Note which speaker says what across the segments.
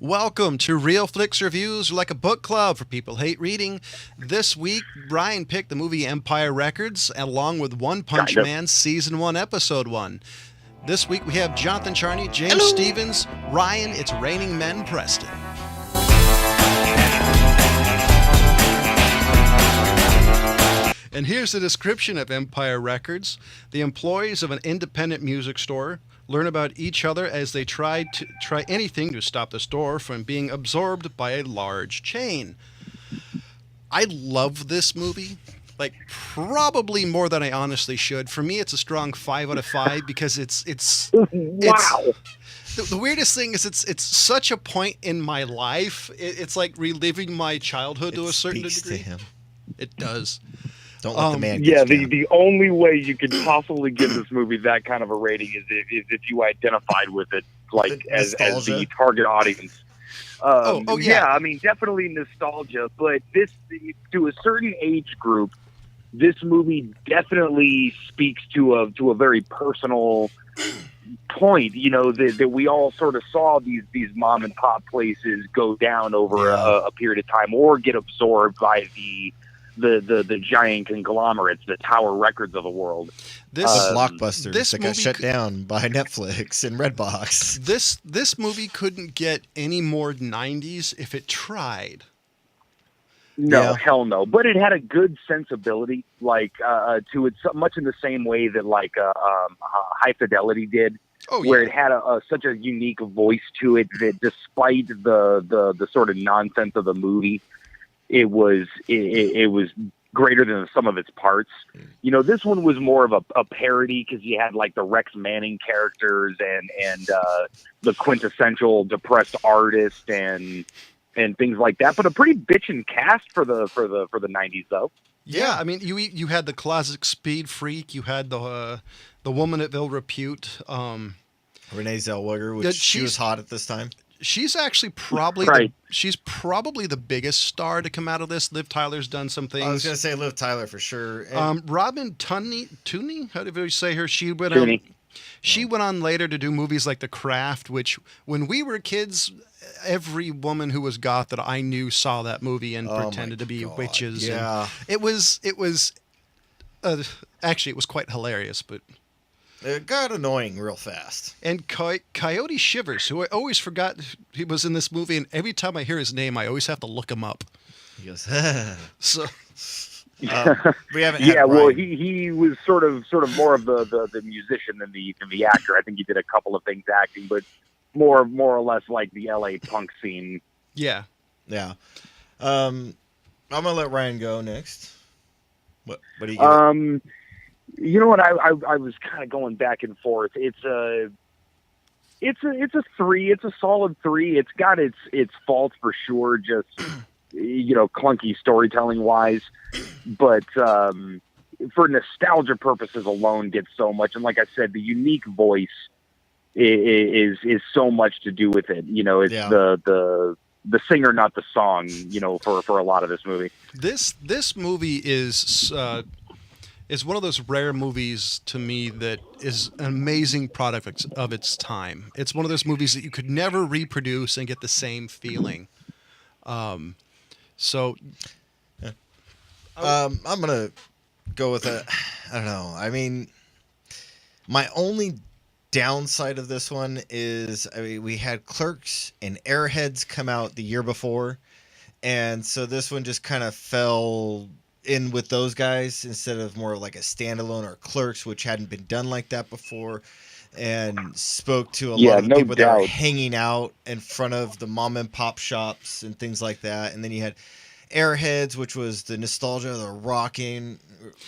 Speaker 1: Welcome to Real Flix Reviews, like a book club for people who hate reading. This week, Ryan picked the movie Empire Records, along with One Punch
Speaker 2: Kind of.
Speaker 1: Man Season 1, Episode 1. This week, we have Jonathan Charney, James
Speaker 2: Hello.
Speaker 1: Stevens, Ryan, it's Raining Men Preston. And here's the description of Empire Records. The employees of an independent music store learn about each other as they try anything to stop the store from being absorbed by a large chain. I love this movie, like probably more than I honestly should. For me, it's a strong 5 out of 5 because it's
Speaker 2: Wow.
Speaker 1: the weirdest thing is it's such a point in my life. It's like reliving my childhood to a certain
Speaker 3: speaks
Speaker 1: degree.
Speaker 3: to him.
Speaker 1: It does.
Speaker 3: Don't let the man get
Speaker 2: Yeah,
Speaker 3: you
Speaker 2: the,
Speaker 3: down.
Speaker 2: the only way you could possibly give this movie that kind of a rating is if you identified with it, like
Speaker 3: The
Speaker 2: as the
Speaker 3: nostalgia.
Speaker 2: target audience.
Speaker 1: Oh, yeah.
Speaker 2: I mean, definitely nostalgia, but this, to a certain age group, this movie definitely speaks to a very personal point. You know, that we all sort of saw these mom and pop places go down over a period of time, or get absorbed by the giant conglomerates, the Tower Records of the world.
Speaker 1: This
Speaker 3: The blockbusters
Speaker 1: this
Speaker 3: that got
Speaker 1: movie
Speaker 3: shut
Speaker 1: could-
Speaker 3: down by Netflix and Redbox.
Speaker 1: this movie couldn't get any more 90s if it tried.
Speaker 2: No,
Speaker 3: Yeah.
Speaker 2: hell no. But it had a good sensibility, like to it, so much in the same way that High Fidelity did,
Speaker 1: Oh
Speaker 2: where
Speaker 1: yeah.
Speaker 2: it had such a unique voice to it that despite the sort of nonsense of the movie, it was greater than the sum of its parts. You know, this one was more of a parody because you had like the Rex Manning characters and the quintessential depressed artist and things like that. But a pretty bitchin' cast for the 90s though.
Speaker 1: Yeah, I mean, you had the classic speed freak. You had the woman at Ill Repute.
Speaker 3: Renee Zellweger,
Speaker 1: Yeah,
Speaker 3: which she
Speaker 1: she's-
Speaker 3: was hot at this time.
Speaker 1: She's actually probably
Speaker 2: Right.
Speaker 1: she's probably the biggest star to come out of this. Liv Tyler's done some
Speaker 3: I was
Speaker 1: things.
Speaker 3: going to say Liv Tyler for sure. And
Speaker 1: Robin Tunney, how do you say her? She went
Speaker 2: Tooney.
Speaker 1: on. She went on later to do movies like The Craft, which when we were kids, every woman who was goth that I knew saw that movie and
Speaker 3: Oh my
Speaker 1: pretended to be
Speaker 3: God,
Speaker 1: witches. and
Speaker 3: yeah.
Speaker 1: it was actually it was quite hilarious, but.
Speaker 3: It got annoying real fast.
Speaker 1: And Coyote Shivers, who I always forgot he was in this movie, and every time I hear his name, I always have to look him up.
Speaker 3: He goes,
Speaker 1: So,
Speaker 3: we haven't had
Speaker 2: Yeah, well,
Speaker 3: Ryan.
Speaker 2: he was sort of more of the musician than the actor. I think he did a couple of things acting, but more or less like the LA punk scene.
Speaker 1: yeah.
Speaker 3: Yeah. I'm going to let Ryan go next. What do you give it?
Speaker 2: You know what? I was kind of going back and forth. It's a 3. It's a solid 3. It's got its faults for sure. Just clunky storytelling wise, but for nostalgia purposes alone, gets so much. And like I said, the unique voice is so much to do with it. You know, it's
Speaker 3: Yeah.
Speaker 2: the singer, not the song. You know, for a lot of this movie.
Speaker 1: This movie is one of those rare movies to me that is an amazing product of its time. It's one of those movies that you could never reproduce and get the same feeling. So
Speaker 3: I'm gonna go with a. I don't know. I mean, my only downside of this one is, I mean, we had Clerks and Airheads come out the year before, and so this one just kind of fell in with those guys instead of more like a standalone or Clerks, which hadn't been done like that before, and spoke to a
Speaker 2: Yeah,
Speaker 3: lot of the
Speaker 2: no
Speaker 3: people that were
Speaker 2: doubt.
Speaker 3: hanging out in front of the mom and pop shops and things like that. And then you had Airheads, which was the nostalgia, the rocking,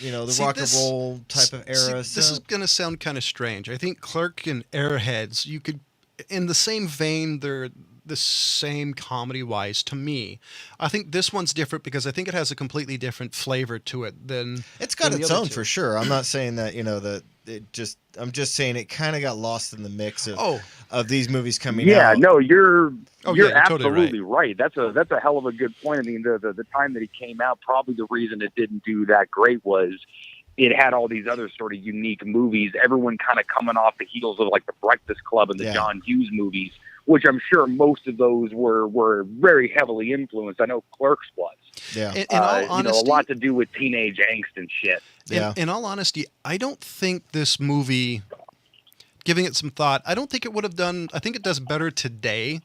Speaker 3: the
Speaker 1: See,
Speaker 3: rock
Speaker 1: this-
Speaker 3: and roll type of era.
Speaker 1: See, this is going to sound kind of strange. I think Clerk and Airheads, you could, in the same vein, they're the same comedy-wise to me. I think this one's different because I think it has a completely different flavor to it than
Speaker 3: It's got
Speaker 1: than the
Speaker 3: its
Speaker 1: other
Speaker 3: own
Speaker 1: two.
Speaker 3: for sure. I'm not saying that that it just. I'm just saying it kind of got lost in the mix of these movies coming
Speaker 2: Yeah,
Speaker 3: out.
Speaker 2: no, you're
Speaker 1: you're totally
Speaker 2: absolutely right. That's a hell of a good point. I mean, the time that it came out, probably the reason it didn't do that great was it had all these other sort of unique movies. Everyone kind of coming off the heels of like the Breakfast Club and the
Speaker 3: Yeah.
Speaker 2: John Hughes movies, which I'm sure most of those were very heavily influenced. I know Clerks was.
Speaker 3: Yeah.
Speaker 1: In all honesty,
Speaker 2: a lot to do with teenage angst and shit.
Speaker 3: Yeah.
Speaker 1: In all honesty, I don't think this movie, giving it some thought, I don't think it would have done. I think it does better today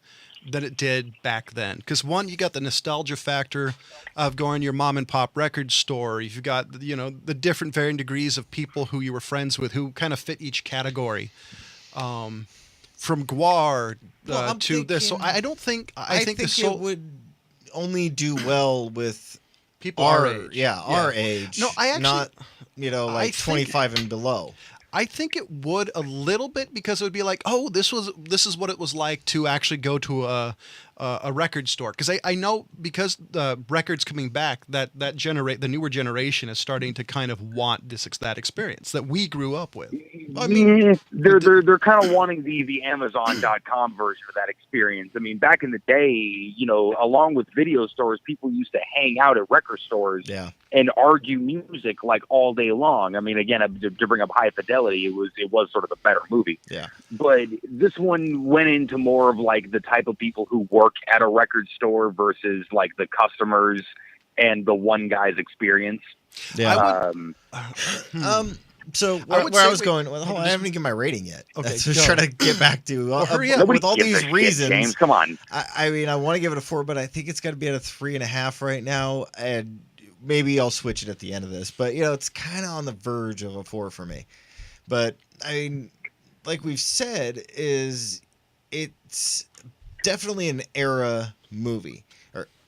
Speaker 1: than it did back then. Because one, you got the nostalgia factor of going to your mom and pop record store. You've got the different varying degrees of people who you were friends with who kind of fit each category. From Guar to this, so I don't think I think this
Speaker 3: it would only do well with
Speaker 1: people our age.
Speaker 3: Our age.
Speaker 1: No, I actually
Speaker 3: not like 25 and below.
Speaker 1: I think it would a little bit, because it would be like, oh, this is what it was like to actually go to a record store. Because I know, because the records coming back, that the newer generation is starting to kind of want that experience that we grew up with.
Speaker 2: I mean, they're kind of wanting the Amazon.com version of that experience. I mean, back in the day, along with video stores, people used to hang out at record stores and argue music like all day long. I mean, again, to bring up High Fidelity, it was sort of a better movie.
Speaker 3: Yeah.
Speaker 2: But this one went into more of like the type of people who work at a record store versus like the customers and the one guy's experience.
Speaker 3: Yeah. So where I was going, I haven't even given my rating yet.
Speaker 1: Okay,
Speaker 3: that's just trying to get back to
Speaker 1: hurry up.
Speaker 3: With all these reasons.
Speaker 2: James, come on.
Speaker 3: I mean, I want to give it a 4, but I think it's got to be at a 3.5 right now, and maybe I'll switch it at the end of this. But it's kind of on the verge of a 4 for me. But I mean, like we've said, it's definitely an era movie,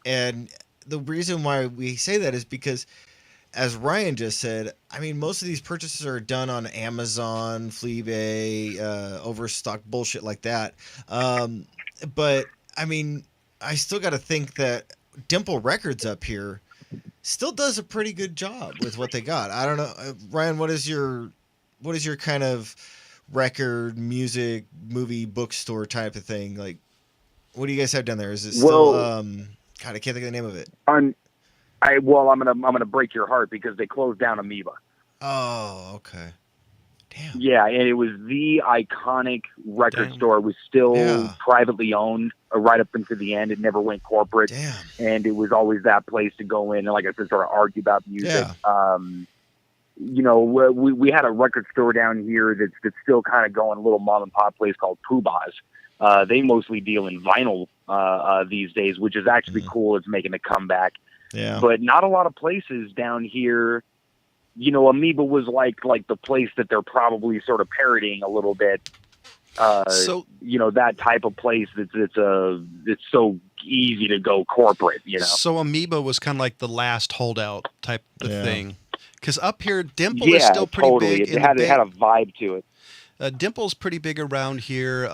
Speaker 3: and the reason why we say that is because, as Ryan just said, I mean, most of these purchases are done on Amazon, Fleabay, Overstock, bullshit like that. But I mean, I still got to think that Dimple Records up here still does a pretty good job with what they got. I don't know, Ryan, what is your kind of record, music, movie, bookstore type of thing? Like, what do you guys have down there? Is it still? God, I can't think of the name of it.
Speaker 2: I'm gonna break your heart because they closed down Amoeba.
Speaker 3: Oh, okay. Damn.
Speaker 2: Yeah, and it was the iconic record store. It was still privately owned right up until the end. It never went corporate.
Speaker 3: Damn.
Speaker 2: And it was always that place to go in and, like I said, sort of argue about music.
Speaker 3: Yeah.
Speaker 2: We had a record store down here that's still kind of going, a little mom and pop place called Poobah's. They mostly deal in vinyl these days, which is actually cool. It's making a comeback.
Speaker 3: Yeah.
Speaker 2: But not a lot of places down here. Amoeba was like the place that they're probably sort of parodying a little bit. That type of place it's so easy to go corporate.
Speaker 1: So Amoeba was kind of like the last holdout type of thing. Because up here, Dimple is still pretty big.
Speaker 2: It had a vibe to it.
Speaker 1: Dimple's pretty big around here,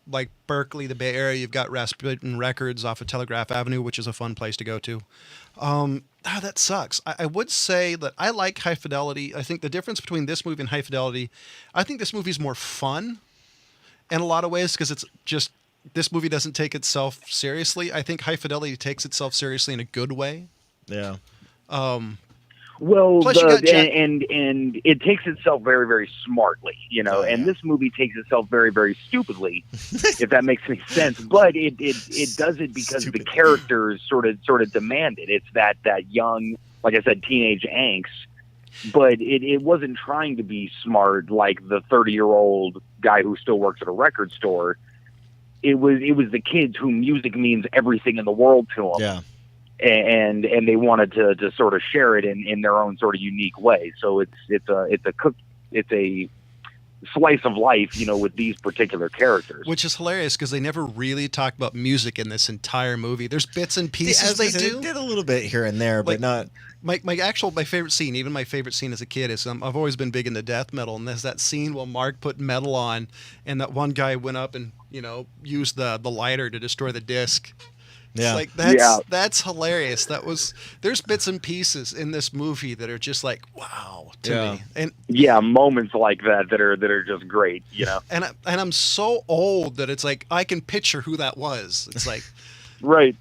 Speaker 1: like Berkeley, the Bay Area. You've got Rasputin Records off of Telegraph Avenue, which is a fun place to go to. That sucks. I would say that I like High Fidelity. I think the difference between this movie and High Fidelity, I think this movie's more fun in a lot of ways, because it's just, this movie doesn't take itself seriously. I think High Fidelity takes itself seriously in a good way.
Speaker 3: Yeah.
Speaker 2: Well,
Speaker 1: Plus
Speaker 2: and it takes itself very, very smartly, and this movie takes itself very, very stupidly, if that makes any sense. But it does it because the characters sort of demand it. It's that young, like I said, teenage angst. But it wasn't trying to be smart like the 30-year-old guy who still works at a record store. It was the kids who music means everything in the world to them.
Speaker 3: Yeah.
Speaker 2: And they wanted to sort of share it in their own sort of unique way. So it's a slice of life, with these particular characters.
Speaker 1: Which is hilarious because they never really talk about music in this entire movie. There's bits and pieces they do.
Speaker 3: They did a little bit here and there, but not.
Speaker 1: My favorite scene, even my favorite scene as a kid, is I've always been big into death metal, and there's that scene where Mark put metal on, and that one guy went up and used the lighter to destroy the disc.
Speaker 3: Yeah.
Speaker 1: It's like that's hilarious. There's bits and pieces in this movie that are just like wow to me. And
Speaker 2: moments like that are just great,
Speaker 1: And I'm so old that it's like I can picture who that was. It's like
Speaker 2: right.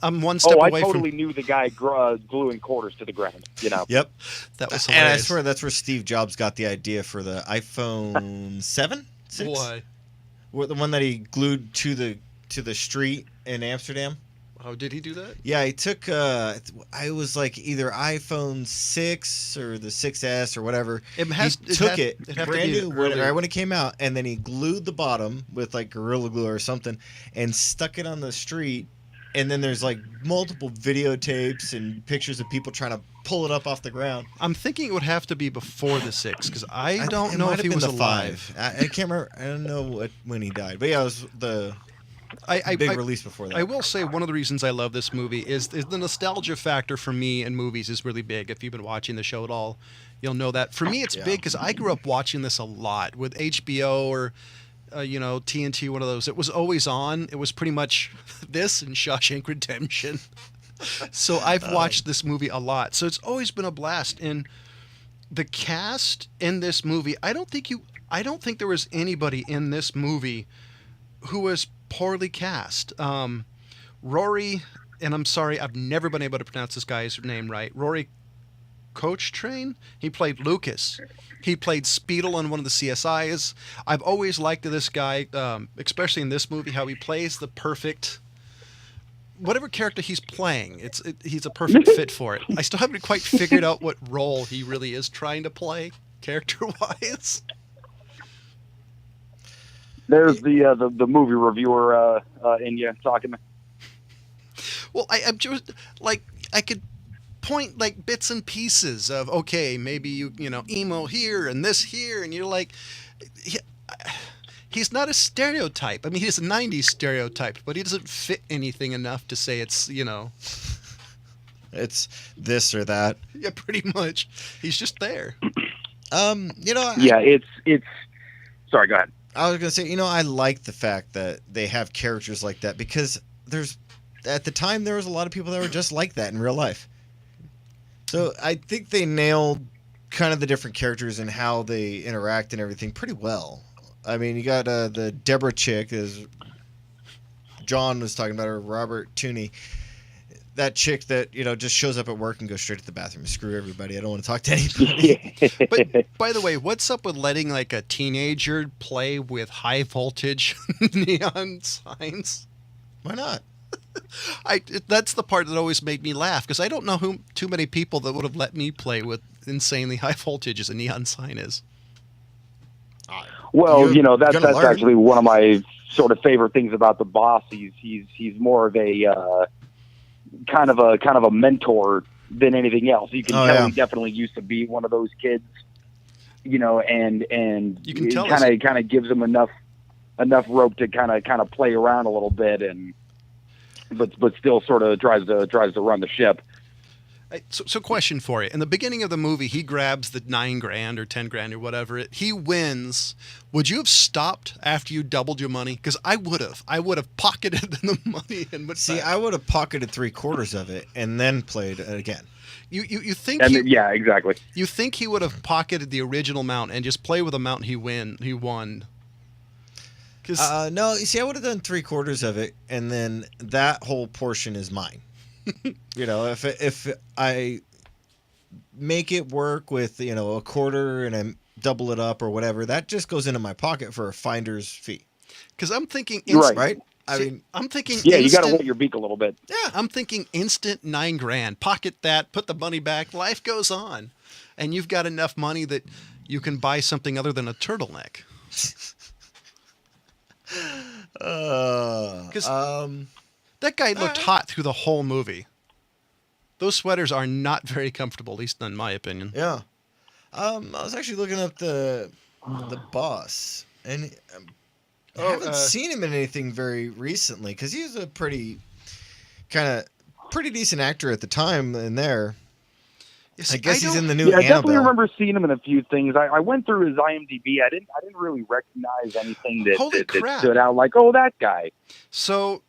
Speaker 1: I'm one step away
Speaker 2: I totally
Speaker 1: from...
Speaker 2: knew the guy gluing quarters to the ground.
Speaker 3: Yep.
Speaker 1: That was hilarious.
Speaker 3: And I swear that's where Steve Jobs got the idea for the iPhone 7, 6.
Speaker 1: Why?
Speaker 3: The one that he glued to the street in Amsterdam.
Speaker 1: Oh, did he do that?
Speaker 3: Yeah, he took. I was like either iPhone 6 or the 6S or whatever.
Speaker 1: It
Speaker 3: Brand new right when it came out, and then he glued the bottom with like Gorilla Glue or something, and stuck it on the street. And then there's like multiple videotapes and pictures of people trying to pull it up off the ground.
Speaker 1: I'm thinking it would have to be before the 6 because I don't know if he was alive.
Speaker 3: I can't remember. I don't know when he died, but yeah, it was the big release before that.
Speaker 1: I will say one of the reasons I love this movie is the nostalgia factor for me in movies is really big. If you've been watching the show at all, you'll know that. For me, it's big because I grew up watching this a lot with HBO or TNT, one of those. It was always on. It was pretty much this and Shawshank Redemption. So I've watched this movie a lot. So it's always been a blast. And the cast in this movie, I don't think there was anybody in this movie who was poorly cast. Rory, and I'm sorry, I've never been able to pronounce this guy's name right. Rory Coachtrain. He played Lucas. He played Speedle on one of the CSIs. I've always liked this guy, especially in this movie, how he plays the perfect, whatever character he's playing. He's a perfect fit for it. I still haven't quite figured out what role he really is trying to play, character-wise.
Speaker 2: There's the movie reviewer in you talking.
Speaker 1: Well, I'm just like I could point like bits and pieces of okay, maybe you emo here and this here, and you're like, he's not a stereotype. I mean, he's a '90s stereotype, but he doesn't fit anything enough to say it's
Speaker 3: it's this or that.
Speaker 1: Yeah, pretty much. He's just there.
Speaker 2: Yeah, it's. Sorry, go ahead.
Speaker 3: I was gonna say, I like the fact that they have characters like that because at the time there was a lot of people that were just like that in real life. So I think they nailed kind of the different characters and how they interact and everything pretty well. I mean, you got the Deborah chick, as John was talking about her, Robert Tooney. That chick that, just shows up at work and goes straight to the bathroom. Screw everybody. I don't want to talk to anybody.
Speaker 1: But by the way, what's up with letting like a teenager play with high voltage neon signs?
Speaker 3: Why not?
Speaker 1: That's the part that always made me laugh because I don't know too many people that would have let me play with insanely high voltage as a neon sign is.
Speaker 2: Well, that's actually one of my sort of favorite things about the boss. He's more of a kind of a mentor than anything else. You can tell he definitely used to be one of those kids, and
Speaker 1: you can tell
Speaker 2: kind of gives him enough rope to kind of play around a little bit but still sort of tries to run the ship.
Speaker 1: So question for you. In the beginning of the movie, he grabs the $9,000 or $10,000 or whatever. He wins. Would you have stopped after you doubled your money? Because I would have. I would have pocketed the money and went back.
Speaker 3: I would have pocketed 3/4 of it and then played it again.
Speaker 1: You think?
Speaker 2: Yeah, exactly.
Speaker 1: You think he would have pocketed the original amount and just play with the amount he won?
Speaker 3: No, I would have done 3/4 of it, and then that whole portion is mine. If I make it work with a quarter and I double it up or whatever, that just goes into my pocket for a finder's fee.
Speaker 1: Because I'm thinking,
Speaker 2: right?
Speaker 1: I'm thinking,
Speaker 2: yeah, you got to wet your beak a little bit.
Speaker 1: Yeah, I'm thinking instant $9,000. Pocket that, put the money back. Life goes on, and you've got enough money that you can buy something other than a turtleneck. Because that guy looked hot through the whole movie. Those sweaters are not very comfortable, at least in my opinion.
Speaker 3: Yeah. I was actually looking up the boss, and I haven't seen him in anything very recently because he was a pretty decent actor at the time in there. I guess he's in the new Annabelle.
Speaker 2: I definitely remember seeing him in a few things. I went through his IMDb. I didn't really recognize anything that stood out like, oh, that guy.
Speaker 1: So,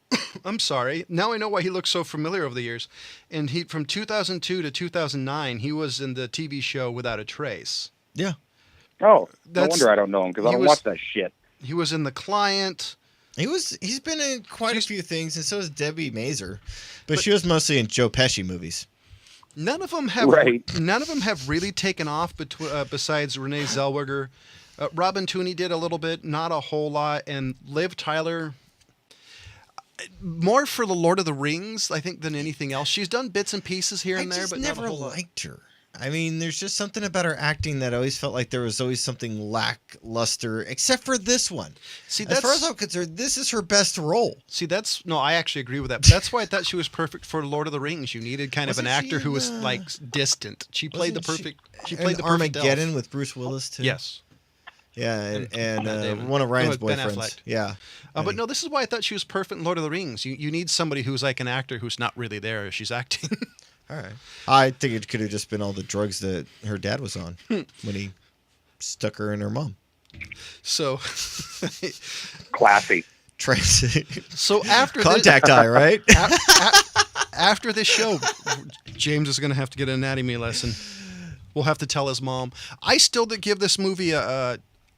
Speaker 1: I'm sorry. Now I know why he looks so familiar over the years. And from 2002 to 2009, he was in the TV show Without a Trace.
Speaker 3: Yeah.
Speaker 2: Oh, no wonder I don't know him because I don't watch that shit.
Speaker 1: He was in The Client.
Speaker 3: He's been in quite a few things, and so is Debbie Mazur, but she was mostly in Joe Pesci movies.
Speaker 1: None of them have really taken off besides Renee Zellweger. Robin Tooney did a little bit, not a whole lot, and Liv Tyler more for the Lord of the Rings, I think, than anything else. She's done bits and pieces here and there, but
Speaker 3: never
Speaker 1: not a whole lot.
Speaker 3: liked her. I mean, there's just something about her acting that I always felt like there was always something lackluster, except for this one.
Speaker 1: See,
Speaker 3: as far as I'm concerned, this is her best role.
Speaker 1: See, I actually agree with that. That's why I thought she was perfect for Lord of the Rings. You needed kind of an actor who was like distant. She played the perfect. She played the perfect
Speaker 3: Armageddon
Speaker 1: elf.
Speaker 3: with Bruce Willis too.
Speaker 1: Yes.
Speaker 3: Yeah, and one of Ryan's boyfriends. Yeah.
Speaker 1: But no, this is why I thought she was perfect in Lord of the Rings. You need somebody who's like an actor who's not really there. She's acting.
Speaker 3: All right. I think it could have just been all the drugs that her dad was on when he stuck her in her mom.
Speaker 1: So
Speaker 2: classy.
Speaker 1: So after
Speaker 3: contact eye, right?
Speaker 1: After this show, James is going to have to get an anatomy lesson. We'll have to tell his mom. I still give this movie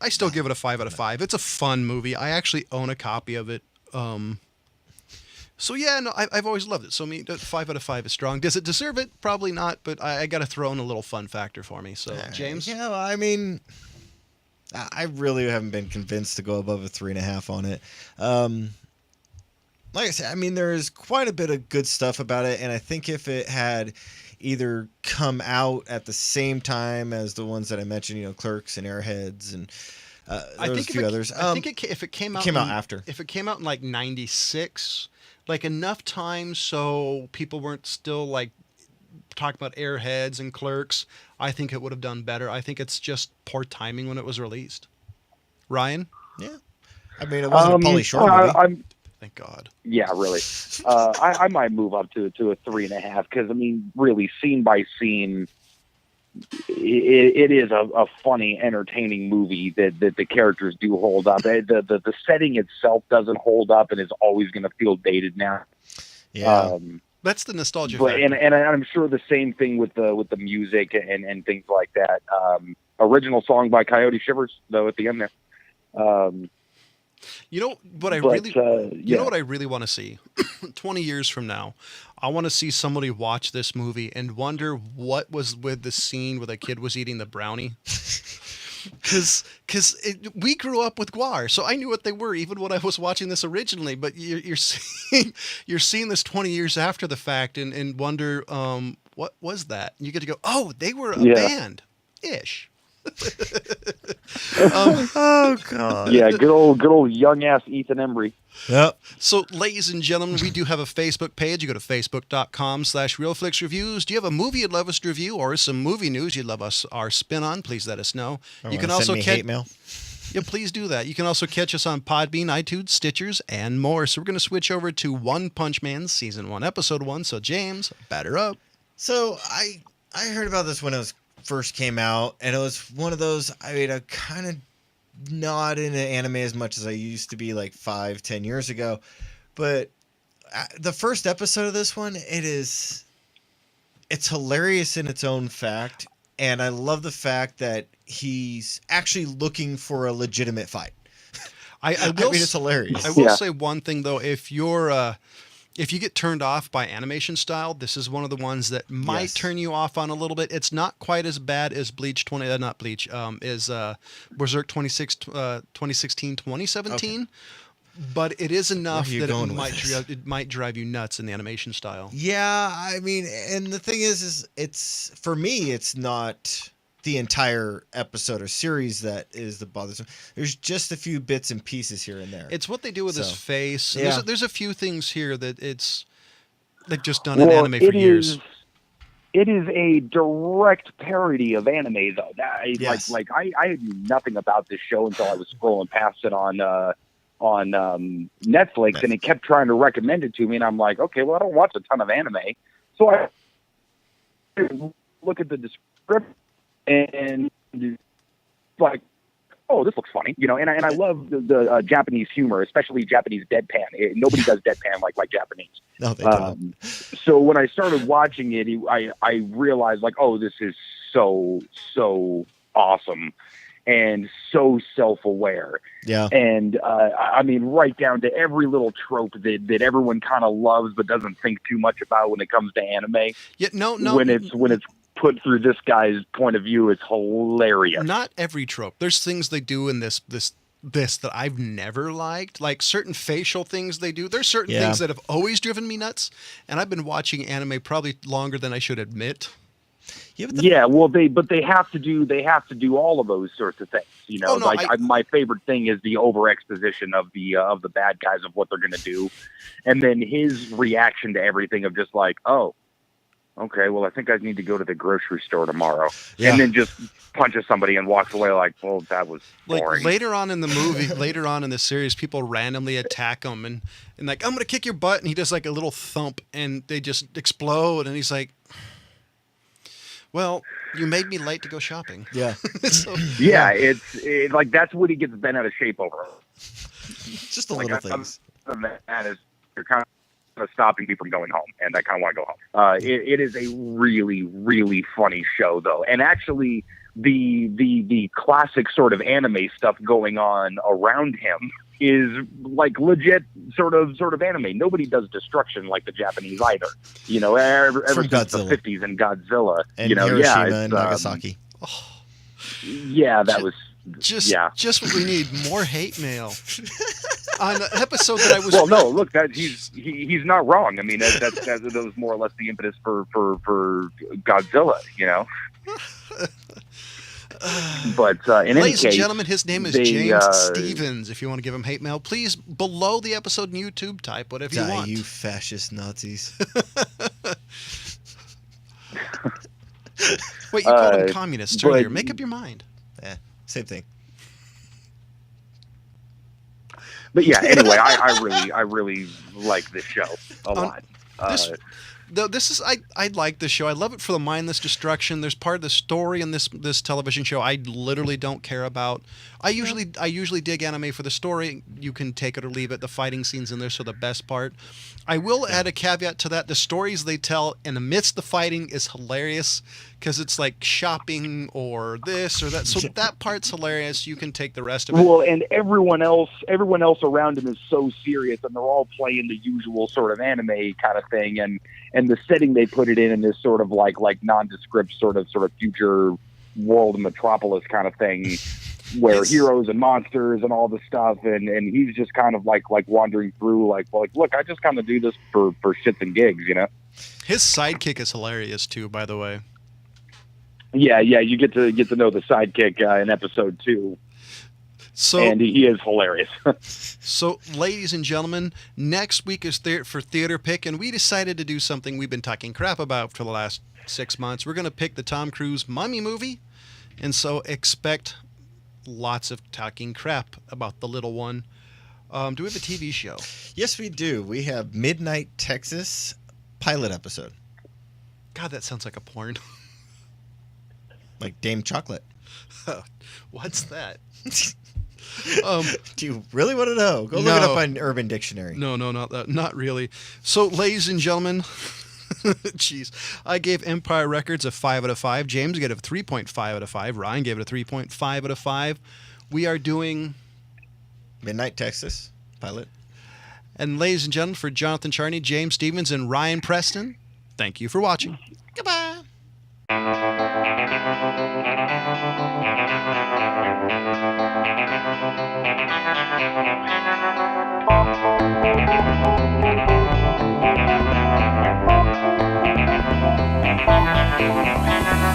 Speaker 1: I still give it a 5 out of 5. It's a fun movie. I actually own a copy of it. So yeah, no, I've always loved it. So 5 out of 5 is strong. Does it deserve it? Probably not. But I got to throw in a little fun factor for me. So James,
Speaker 3: yeah, I mean, I really haven't been convinced to go above a 3.5 on it. Like I said, I mean, there is quite a bit of good stuff about it, and I think if it had either come out at the same time as the ones that I mentioned, Clerks and Airheads and there was a few others.
Speaker 1: I think if it came out
Speaker 3: after.
Speaker 1: If it came out in like 96, like enough time so people weren't still like talking about Airheads and Clerks, I think it would have done better. I think it's just poor timing when it was released. Ryan?
Speaker 3: Yeah. I mean, it wasn't a Pauly Shore movie.
Speaker 1: Thank God.
Speaker 2: Yeah, really. I might move up to a 3.5 because, I mean, really, scene by scene, it is a funny, entertaining movie that the characters do hold up. The setting itself doesn't hold up and is always going to feel dated now.
Speaker 3: Yeah.
Speaker 1: That's the nostalgia factor.
Speaker 2: And I'm sure the same thing with the music and things like that. Original song by Coyote Shivers, though, at the end there.
Speaker 1: You know what I really want to see? 20 years from now, I want to see somebody watch this movie and wonder what was with the scene where the kid was eating the brownie. Because we grew up with guar, so I knew what they were even when I was watching this originally. But you're seeing this 20 years after the fact and wonder what was that? And you get to go, oh, they were a band ish.
Speaker 3: Oh God!
Speaker 2: Yeah, good old young ass Ethan Embry.
Speaker 3: Yep.
Speaker 1: So, ladies and gentlemen, we do have a Facebook page. You go to facebook.com/RealFlixReviews. Do you have a movie you'd love us to review, or some movie news you'd love our spin on? Please let us know.
Speaker 3: You can also hate mail.
Speaker 1: Yeah, please do that. You can also catch us on Podbean, iTunes, Stitchers, and more. So we're going to switch over to One Punch Man Season 1, Episode 1. So, James, batter up.
Speaker 3: So, I heard about this when it first came out, and it was one of those, I mean, I'm kind of not into anime as much as I used to be like 5-10 years ago, but the first episode of this one, it's hilarious in its own fact, and I love the fact that he's actually looking for a legitimate fight. I mean, it's hilarious.
Speaker 1: I will say one thing though, if you get turned off by animation style, this is one of the ones that might turn you off on a little bit. It's not quite as bad as Berserk 2016, 2017, okay. But it is enough that it might drive you nuts in the animation style.
Speaker 3: Yeah, I mean, and the thing is it's for me, it's not the entire episode or series that is the bothersome. There's just a few bits and pieces here and there.
Speaker 1: It's what they do with his face.
Speaker 3: Yeah.
Speaker 1: There's a few things here that they've just done in anime for years.
Speaker 2: It is a direct parody of anime, though. I knew nothing about this show until I was scrolling past it on Netflix, and it kept trying to recommend it to me, and I'm like, okay, well, I don't watch a ton of anime, so I look at the description. And like, oh, this looks funny, and I love the Japanese humor, especially Japanese deadpan. Nobody does deadpan like Japanese.
Speaker 3: No, they don't.
Speaker 2: So when I started watching it, I realized like, oh, this is so awesome and so self-aware.
Speaker 3: Yeah.
Speaker 2: And I mean, right down to every little trope that everyone kind of loves but doesn't think too much about when it comes to anime.
Speaker 1: Yeah, no.
Speaker 2: When it's put through this guy's point of view is hilarious.
Speaker 1: Not every trope. There's things they do in this that I've never liked, like certain facial things they do. There's certain things that have always driven me nuts, and I've been watching anime probably longer than I should admit.
Speaker 2: Yeah, well, they have to do all of those sorts of things. You know, my favorite thing is the over exposition of the bad guys of what they're going to do, and then his reaction to everything of just like, oh, okay, well, I think I need to go to the grocery store tomorrow, and then just punches somebody and walks away like, well, that was boring.
Speaker 1: Like later on in the movie, later on in the series, people randomly attack him and like, I'm gonna kick your butt, and he does like a little thump, and they just explode, and he's like, well, you made me late to go shopping.
Speaker 3: Yeah.
Speaker 2: It's like that's what he gets bent out of shape over.
Speaker 3: Just the little things.
Speaker 2: That is, you're kind of stopping me from going home, and I kind of want to go home. It is a really, really funny show, though, and actually the classic sort of anime stuff going on around him is like legit sort of anime. Nobody does destruction like the Japanese either. You know, ever since
Speaker 3: Godzilla.
Speaker 2: the 50s and Godzilla.
Speaker 3: And
Speaker 2: you know,
Speaker 3: Hiroshima and Nagasaki.
Speaker 2: That was
Speaker 1: just what we need. More hate mail. On an episode that I was
Speaker 2: well, no, look, that he's not wrong. I mean, that was more or less the impetus for Godzilla, you know. But in any
Speaker 1: ladies
Speaker 2: case,
Speaker 1: and gentlemen, his name is James Stevens. If you want to give him hate mail, please below the episode on YouTube type whatever you want.
Speaker 3: You fascist Nazis.
Speaker 1: Wait, you called him communists earlier. Make up your mind.
Speaker 3: Yeah, same thing.
Speaker 2: But yeah, anyway, I really like this show a lot.
Speaker 1: I like this show. I love it for the mindless destruction. There's part of the story in this television show I literally don't care about. I usually dig anime for the story. You can take it or leave it. The fighting scenes in there are the best part. I will add a caveat to that. The stories they tell in the midst of the fighting is hilarious because it's like shopping or this or that. So that part's hilarious. You can take the rest of it.
Speaker 2: Well, and everyone else around him is so serious, and they're all playing the usual sort of anime kind of thing, and the setting they put it in this sort of like nondescript sort of future world metropolis kind of thing. Where heroes and monsters and all the stuff, and he's just kind of like wandering through, like look, I just kind of do this for shits and gigs, you know.
Speaker 1: His sidekick is hilarious too, by the way.
Speaker 2: Yeah, you get to know the sidekick in episode 2.
Speaker 1: So,
Speaker 2: and he is hilarious.
Speaker 1: So, ladies and gentlemen, next week is for Theater Pick, and we decided to do something we've been talking crap about for the last 6 months. We're going to pick the Tom Cruise Mummy movie, and so expect lots of talking crap about the little one. Do we have a TV show?
Speaker 3: Yes, we do. We have Midnight Texas pilot episode.
Speaker 1: God, that sounds like a porn.
Speaker 3: Like Dame Chocolate.
Speaker 1: What's that?
Speaker 3: Do you really want to know? Go look it up on Urban Dictionary.
Speaker 1: No, not that. Not really. So, ladies and gentlemen, jeez, I gave Empire Records a 5 out of 5. James gave it a 3.5 out of 5. Ryan gave it a 3.5 out of 5. We are doing
Speaker 3: Midnight Texas pilot.
Speaker 1: And ladies and gentlemen, for Jonathan Charney, James Stevens, and Ryan Preston, thank you for watching. Goodbye.